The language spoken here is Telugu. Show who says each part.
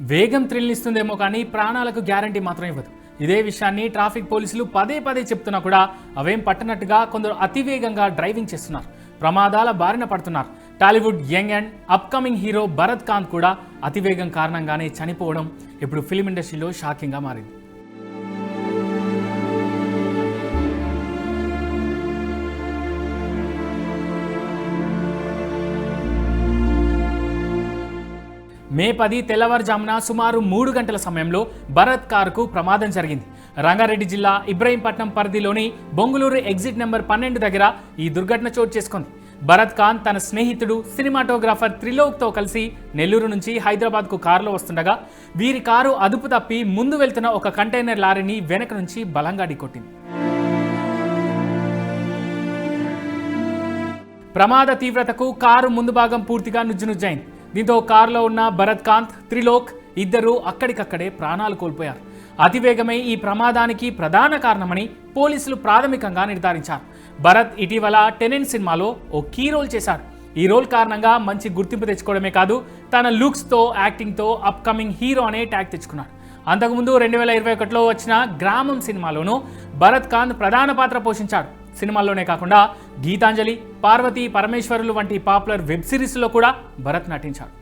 Speaker 1: వేగం థ్రిల్నిస్తుందేమో కానీ ప్రాణాలకు గ్యారంటీ మాత్రం ఇవ్వదు. ఇదే విషయాన్ని ట్రాఫిక్ పోలీసులు పదే పదే చెప్తున్నా కూడా అవేం పట్టనట్టుగా కొందరు అతివేగంగా డ్రైవింగ్ చేస్తున్నారు, ప్రమాదాల బారిన పడుతున్నారు. Tollywood young and upcoming hero Bharath Kanth కూడా అతివేగం కారణంగానే చనిపోవడం ఇప్పుడు ఫిలిం ఇండస్ట్రీలో షాకింగ్గా మారింది. మే 10 తెల్లవారుజామున సుమారు 3 గంటల సమయంలో భరత్ కారుకు ప్రమాదం జరిగింది. రంగారెడ్డి జిల్లా ఇబ్రహీంపట్నం పరిధిలోని బొంగులూరు ఎగ్జిట్ నెంబర్ 12 దగ్గర ఈ దుర్ఘటన చోటు చేసుకుంది. భరత్ కాంత్ తన స్నేహితుడు సినిమాటోగ్రాఫర్ త్రిలోక్తో కలిసి నెల్లూరు నుంచి హైదరాబాద్కు కారులో వస్తుండగా వీరి కారు అదుపు తప్పి ముందు వెళ్తున్న ఒక కంటైనర్ లారీని వెనక నుంచి బలంగా ఢీకొట్టింది. ప్రమాద తీవ్రతకు కారు ముందు భాగం పూర్తిగా నుజ్జునుజ్జైంది. దీంతో కారులో ఉన్న భరత్ కాంత్, త్రిలోక్ ఇద్దరూ అక్కడికక్కడే ప్రాణాలు కోల్పోయారు. అతివేగమే ఈ ప్రమాదానికి ప్రధాన కారణమని పోలీసులు ప్రాథమికంగా నిర్ధారించారు. భరత్ ఇటీవల టెనెంట్ సినిమాలో ఓ కీ రోల్ చేశాడు. ఈ రోల్ కారణంగా మంచి గుర్తింపు తెచ్చుకోవడమే కాదు, తన లుక్స్తో, యాక్టింగ్తో అప్కమింగ్ హీరో అనే ట్యాగ్ తెచ్చుకున్నాడు. అంతకుముందు 2021లో వచ్చిన గ్రామం సినిమాలోనూ భరత్ కాంత్ ప్రధాన పాత్ర పోషించాడు. సినిమాల్లోనే కాకుండా గీతాంజలి, పార్వతీ పరమేశ్వరులు వంటి పాపులర్ వెబ్ సిరీస్లో కూడా భరత్ నటించాడు.